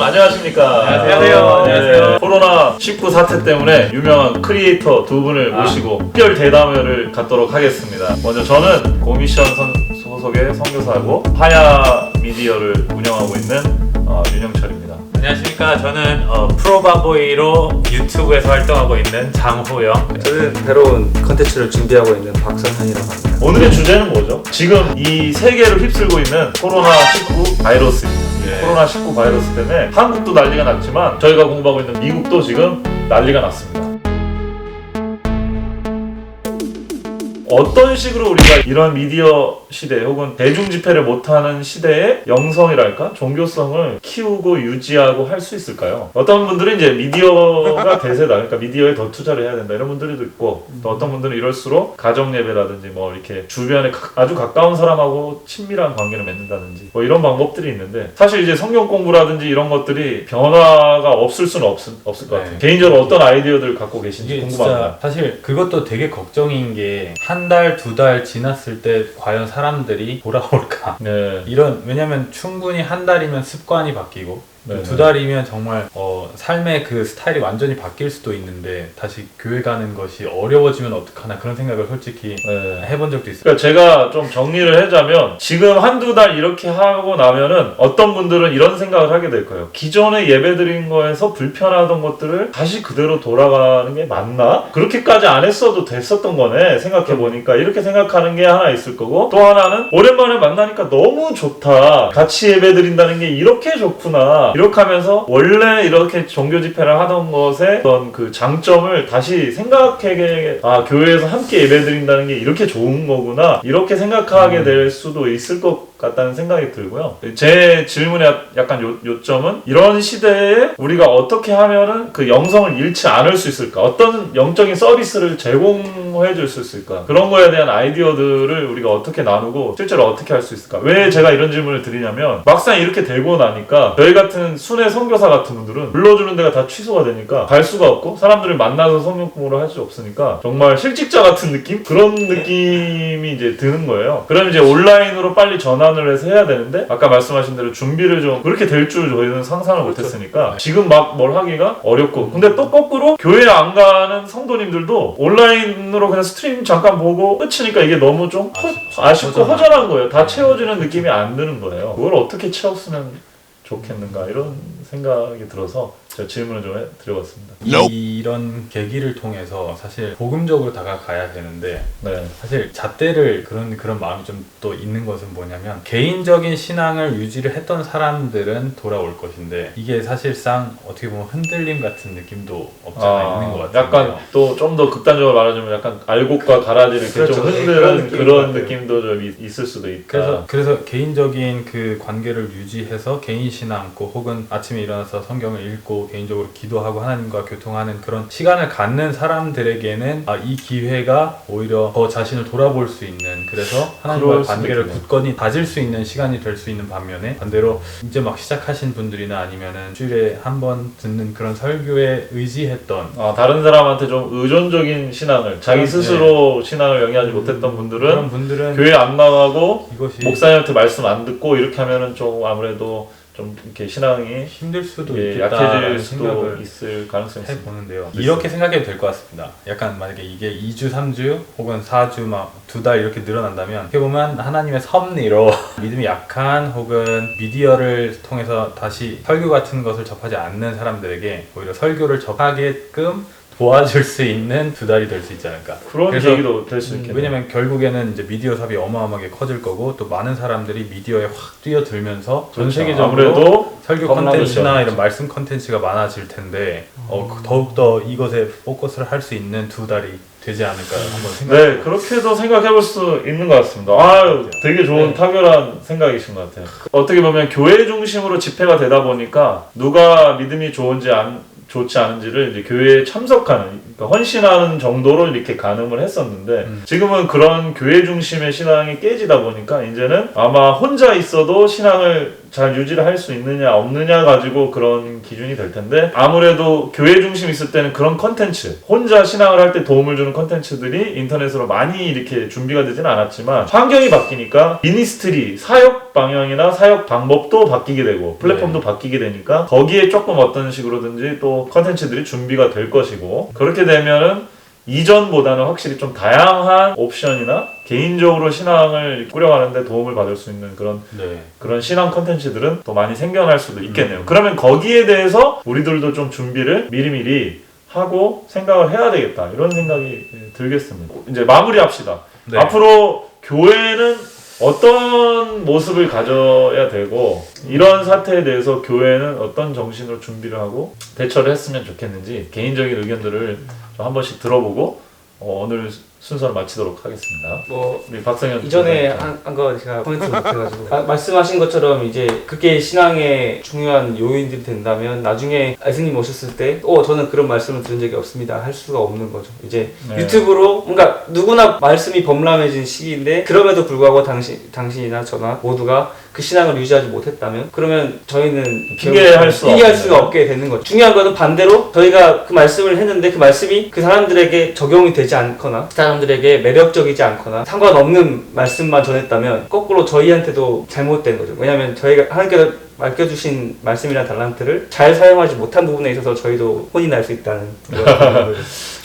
안녕하십니까. 안녕하세요. 네, 안녕하세요. 코로나19 사태 때문에 유명한 크리에이터 두 분을 모시고 특별 대담회를 갖도록 하겠습니다. 먼저 저는 고미션 소속의 선교사고 하야 미디어를 운영하고 있는 윤영철입니다. 안녕하십니까. 저는 프로바보이로 유튜브에서 활동하고 있는 장호영. 저는 새로운 컨텐츠를 준비하고 있는 박선현이라고 합니다. 오늘의 주제는 뭐죠? 지금 이 세계를 휩쓸고 있는 코로나19 바이러스입니다. 네. 코로나19 바이러스 때문에 한국도 난리가 났지만 저희가 공부하고 있는 미국도 지금 난리가 났습니다. 어떤 식으로 우리가 이런 미디어 시대 혹은 대중 집회를 못하는 시대에 영성이랄까? 종교성을 키우고 유지하고 할 수 있을까요? 어떤 분들은 이제 미디어가 대세다. 그러니까 미디어에 더 투자를 해야 된다. 이런 분들도 있고 또 어떤 분들은 이럴수록 가정예배라든지 뭐 이렇게 주변에 아주 가까운 사람하고 친밀한 관계를 맺는다든지 뭐 이런 방법들이 있는데 사실 이제 성경 공부라든지 이런 것들이 변화가 없을 수는 없을 것 같아요. 네. 개인적으로 어떤 아이디어들 갖고 계신지 이게 궁금합니다. 진짜 사실 그것도 되게 걱정인 게 한 달, 두 달 지났을 때 과연 사람들이 돌아올까? 네. 왜냐면 충분히 한 달이면 습관이 바뀌고 네. 두 달이면 정말 삶의 그 스타일이 완전히 바뀔 수도 있는데 다시 교회 가는 것이 어려워지면 어떡하나 그런 생각을 솔직히 네. 해본 적도 있어요. 그러니까 제가 좀 정리를 하자면 지금 한두 달 이렇게 하고 나면은 어떤 분들은 이런 생각을 하게 될 거예요. 기존에 예배드린 거에서 불편하던 것들을 다시 그대로 돌아가는 게 맞나? 그렇게까지 안 했어도 됐었던 거네 생각해보니까 이렇게 생각하는 게 하나 있을 거고 또 하나는 오랜만에 만나니까 너무 좋다. 같이 예배드린다는 게 이렇게 좋구나. 이렇게 하면서 원래 이렇게 종교 집회를 하던 것의 어떤 그 장점을 다시 생각하게 교회에서 함께 예배드린다는 게 이렇게 좋은 거구나 이렇게 생각하게 될 수도 있을 것 같다는 생각이 들고요. 제 질문의 약간 요점은 이런 시대에 우리가 어떻게 하면은 그 영성을 잃지 않을 수 있을까? 어떤 영적인 서비스를 제공해 줄 수 있을까? 그런 거에 대한 아이디어들을 우리가 어떻게 나누고 실제로 어떻게 할 수 있을까? 왜 제가 이런 질문을 드리냐면 막상 이렇게 되고 나니까 저희 같은 순회 선교사 같은 분들은 불러주는 데가 다 취소가 되니까 갈 수가 없고 사람들을 만나서 성경 공부를 할 수 없으니까 정말 실직자 같은 느낌? 그런 느낌이 이제 드는 거예요. 그럼 이제 온라인으로 빨리 전환을 해서 해야 되는데 아까 말씀하신 대로 준비를 좀 그렇게 될 줄 저희는 상상을 못했으니까 지금 막 뭘 하기가 어렵고 근데 또 거꾸로 교회 안 가는 성도님들도 온라인으로 그냥 스트림 잠깐 보고 끝이니까 이게 너무 좀 아쉽고 허전한 거예요. 다 채워지는 느낌이 안 드는 거예요. 그걸 어떻게 채웠으면 좋겠는가 이런 생각이 들어서 제가 질문을 좀 드려봤습니다. 이런 계기를 통해서 사실 복음적으로 다가가야 되는데 네. 사실 잣대를 그런 마음이 좀 또 있는 것은 뭐냐면 개인적인 신앙을 유지를 했던 사람들은 돌아올 것인데 이게 사실상 어떻게 보면 흔들림 같은 느낌도 없잖아 있는 것 같아요. 약간 또 좀 더 극단적으로 말하자면 약간 알곡과 가라지를 이렇게 그렇죠. 좀 흔드는 그런 느낌도 좀 있을 수도 있다. 그래서 개인적인 그 관계를 유지해서 개인 신앙 혹은 아침에 일어나서 성경을 읽고 개인적으로 기도하고 하나님과 교통하는 그런 시간을 갖는 사람들에게는 이 기회가 오히려 더 자신을 돌아볼 수 있는 그래서 하나님과 관계를 굳건히 다질 수 있는 시간이 될 수 있는 반면에 반대로 이제 막 시작하신 분들이나 아니면은 주일에 한 번 듣는 그런 설교에 의지했던 다른 사람한테 좀 의존적인 신앙을 자기 스스로 신앙을 영위하지 못했던 분들은 그런 분들은 교회 안 나가고 이것이 목사님한테 말씀 안 듣고 이렇게 하면은 좀 아무래도 좀 이렇게 신앙이 힘들 수도 약해질 있겠다라는 수도 생각을 있을 가능성이 있습니다. 해보는데요. 이렇게 생각해도 될 것 같습니다. 약간 만약에 이게 2주, 3주 혹은 4주 막 2달 이렇게 늘어난다면 어떻게 보면 하나님의 섭리로 믿음이 약한 혹은 미디어를 통해서 다시 설교 같은 것을 접하지 않는 사람들에게 오히려 설교를 접하게끔 도와줄 수 있는 2달이 될 수 있지 않을까. 그런 얘기도 될 수 있겠네요. 왜냐면 결국에는 이제 미디어 사업이 어마어마하게 커질 거고 또 많은 사람들이 미디어에 확 뛰어들면서 전 세계적으로 아무래도 설교 컨텐츠나 이런 말씀 컨텐츠가 많아질 텐데 더욱더 이것에 포커스를 할 수 있는 2달이 되지 않을까 한번 생각해 네, 그렇게도 생각해 볼 수 있는 것 같습니다. 되게 좋은 타결한 생각이신 것 같아요. 어떻게 보면 교회 중심으로 집회가 되다 보니까 누가 믿음이 좋지 않은지를 이제 교회에 참석하는, 그러니까 헌신하는 정도로 이렇게 가늠을 했었는데 지금은 그런 교회 중심의 신앙이 깨지다 보니까 이제는 아마 혼자 있어도 신앙을 잘 유지를 할 수 있느냐 없느냐 가지고 그런 기준이 될 텐데 아무래도 교회 중심 있을 때는 그런 컨텐츠, 혼자 신앙을 할 때 도움을 주는 컨텐츠들이 인터넷으로 많이 이렇게 준비가 되지는 않았지만 환경이 바뀌니까 미니스트리, 사역 방향이나 사역 방법도 바뀌게 되고 플랫폼도 바뀌게 되니까 거기에 조금 어떤 식으로든지 또 컨텐츠들이 준비가 될 것이고, 그렇게 되면은 이전보다는 확실히 좀 다양한 옵션이나 개인적으로 신앙을 꾸려가는데 도움을 받을 수 있는 그런 신앙 컨텐츠들은 또 많이 생겨날 수도 있겠네요. 그러면 거기에 대해서 우리들도 좀 준비를 미리미리 하고 생각을 해야 되겠다, 이런 생각이 들겠습니다. 이제 마무리합시다. 네. 앞으로 교회는 어떤 모습을 가져야 되고, 이런 사태에 대해서 교회는 어떤 정신으로 준비를 하고 대처를 했으면 좋겠는지 개인적인 의견들을 좀 한 번씩 들어보고 오늘 순서를 마치도록 하겠습니다. 뭐 우리 박성현 이전에 한 거 제가 코멘트 못해가지고 말씀하신 것처럼 이제 그게 신앙의 중요한 요인들이 된다면 나중에 예수님 오셨을 때 저는 그런 말씀을 들은 적이 없습니다 할 수가 없는 거죠. 이제 네. 유튜브로 뭔가 누구나 말씀이 범람해진 시기인데 그럼에도 불구하고 당신이나 저나 모두가 그 신앙을 유지하지 못했다면 그러면 저희는 핑계할 수가 없게 되는 거죠. 중요한 거는 반대로 저희가 그 말씀을 했는데 그 말씀이 그 사람들에게 적용이 되지 않거나 그 사람들에게 매력적이지 않거나 상관없는 말씀만 전했다면 거꾸로 저희한테도 잘못된 거죠. 왜냐하면 저희가 하나님께서 맡겨주신 말씀이나 달란트를 잘 사용하지 못한 부분에 있어서 저희도 혼이 날 수 있다는 그런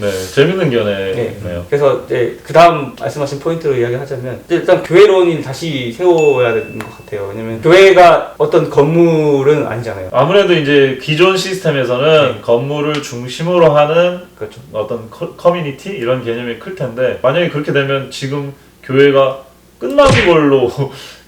네, 재밌는 견해네요. 네. 그래서 이제 그 다음 말씀하신 포인트로 이야기하자면 일단 교회론이 다시 세워야 되는 것 같아요. 왜냐면 교회가 어떤 건물은 아니잖아요. 아무래도 이제 기존 시스템에서는 네. 건물을 중심으로 하는 그렇죠. 어떤 커뮤니티 이런 개념이 클 텐데, 만약에 그렇게 되면 지금 교회가 끝난 걸로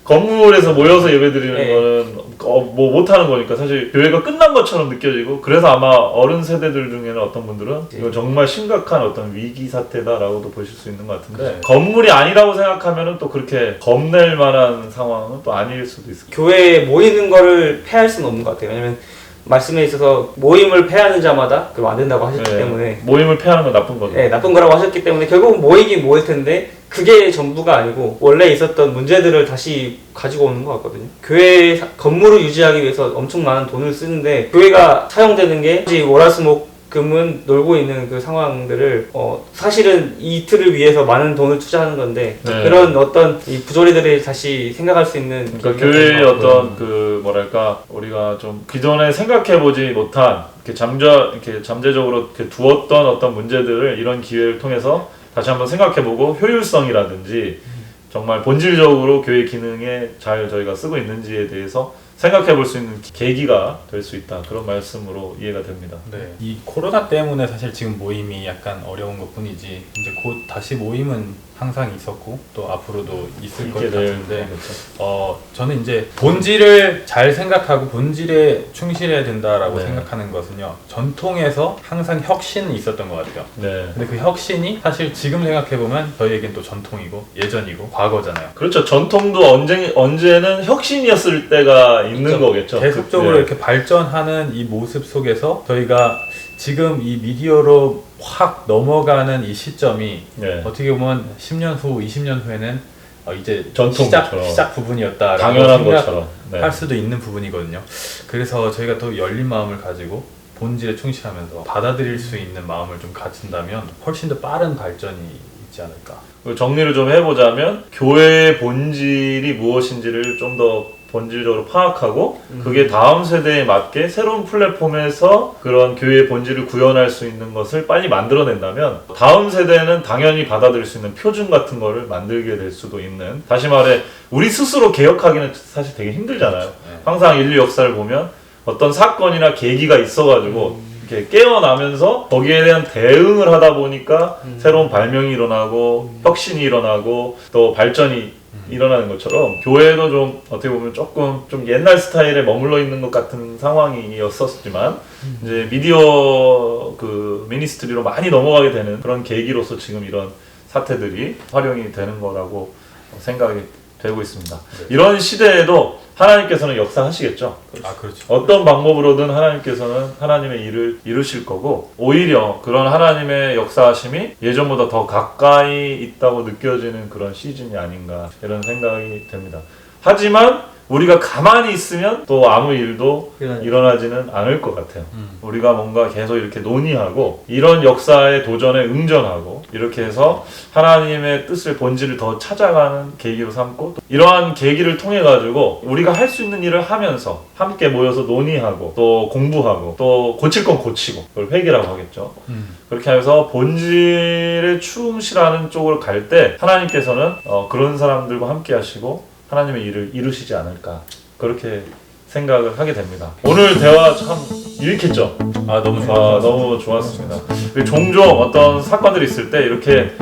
건물에서 모여서 예배드리는 네. 거는 뭐 못하는 거니까 사실 교회가 끝난 것처럼 느껴지고, 그래서 아마 어른 세대들 중에는 어떤 분들은 이거 정말 심각한 어떤 위기 사태다라고도 보실 수 있는 것 같은데, 네. 건물이 아니라고 생각하면은 또 그렇게 겁낼 만한 상황은 또 아닐 수도 있을 거예요. 교회에 모이는 거를 폐할 수는 없는 것 같아요. 왜냐면 말씀에 있어서 모임을 폐하는 자마다 그럼 안 된다고 하셨기 네. 때문에 모임을 폐하는 건 나쁜 거죠. 네, 나쁜 거라고 하셨기 때문에 결국은 모이긴 모일 텐데 그게 전부가 아니고 원래 있었던 문제들을 다시 가지고 오는 것 같거든요. 교회 건물을 유지하기 위해서 엄청 많은 돈을 쓰는데 교회가 사용되는 게 월화수목금은 놀고 있는 그 상황들을 사실은 이 틀을 위해서 많은 돈을 투자하는 건데 네. 그런 어떤 이 부조리들을 다시 생각할 수 있는 그러니까 교회의 어떤 그 뭐랄까 우리가 좀 기존에 생각해보지 못한 이렇게 잠재적으로 이렇게 두었던 어떤 문제들을 이런 기회를 통해서 다시 한번 생각해보고 효율성이라든지 정말 본질적으로 교회 기능에 잘 저희가 쓰고 있는지에 대해서 생각해볼 수 있는 계기가 될 수 있다, 그런 말씀으로 이해가 됩니다. 네. 이 코로나 때문에 사실 지금 모임이 약간 어려운 것 뿐이지 이제 곧 다시 모임은 항상 있었고 또 앞으로도 있을 것 같은데 저는 이제 본질을 잘 생각하고 본질에 충실해야 된다라고 네. 생각하는 것은요, 전통에서 항상 혁신이 있었던 것 같아요. 네. 근데 그 혁신이 사실 지금 생각해보면 저희에겐 또 전통이고 예전이고 과거잖아요. 그렇죠. 전통도 언제는 혁신이었을 때가 있는 있죠. 거겠죠. 계속적으로 네. 이렇게 발전하는 이 모습 속에서 저희가 지금 이 미디어로 확 넘어가는 이 시점이 네. 어떻게 보면 10년 후, 20년 후에는 이제 전통처럼. 시작 부분이었다라고 당연한 생각할 것처럼. 네. 수도 있는 부분이거든요. 그래서 저희가 더 열린 마음을 가지고 본질에 충실하면서 받아들일 수 있는 마음을 좀 갖춘다면 훨씬 더 빠른 발전이 있지 않을까. 정리를 좀 해보자면 교회의 본질이 무엇인지를 좀 더 본질적으로 파악하고 그게 다음 세대에 맞게 새로운 플랫폼에서 그런 교회의 본질을 구현할 수 있는 것을 빨리 만들어낸다면 다음 세대는 당연히 받아들일 수 있는 표준 같은 거를 만들게 될 수도 있는, 다시 말해 우리 스스로 개혁하기는 사실 되게 힘들잖아요. 항상 인류 역사를 보면 어떤 사건이나 계기가 있어가지고 이렇게 깨어나면서 거기에 대한 대응을 하다 보니까 새로운 발명이 일어나고 혁신이 일어나고 또 발전이 일어나는 것처럼 교회도 좀 어떻게 보면 조금 좀 옛날 스타일에 머물러 있는 것 같은 상황이었었지만 이제 미디어 그 미니스트리로 많이 넘어가게 되는 그런 계기로서 지금 이런 사태들이 활용이 되는 거라고 생각이 되고 있습니다. 네. 이런 시대에도 하나님께서는 역사하시겠죠. 그렇죠. 어떤 방법으로든 하나님께서는 하나님의 일을 이루실 거고, 오히려 그런 하나님의 역사하심이 예전보다 더 가까이 있다고 느껴지는 그런 시즌이 아닌가, 이런 생각이 됩니다. 하지만 우리가 가만히 있으면 또 아무 일도 일어나지. 일어나지는 않을 것 같아요. 우리가 뭔가 계속 이렇게 논의하고 이런 역사의 도전에 응전하고 이렇게 해서 하나님의 뜻을 본질을 더 찾아가는 계기로 삼고 또 이러한 계기를 통해 가지고 우리가 할 수 있는 일을 하면서 함께 모여서 논의하고 또 공부하고 또 고칠 건 고치고 그걸 회개라고 하겠죠. 그렇게 하면서 본질에 충실하는 쪽으로 갈 때 하나님께서는 그런 사람들과 함께 하시고 하나님의 일을 이루시지 않을까 그렇게 생각을 하게 됩니다. 오늘 대화 참 유익했죠? 너무 좋았어요. 너무 좋았습니다. 그리고 종종 어떤 사건들이 있을 때 이렇게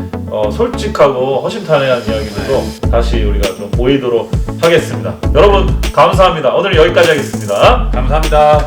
솔직하고 허심탄회한 이야기들도 다시 우리가 좀 보이도록 하겠습니다. 여러분 감사합니다. 오늘 여기까지 하겠습니다. 감사합니다.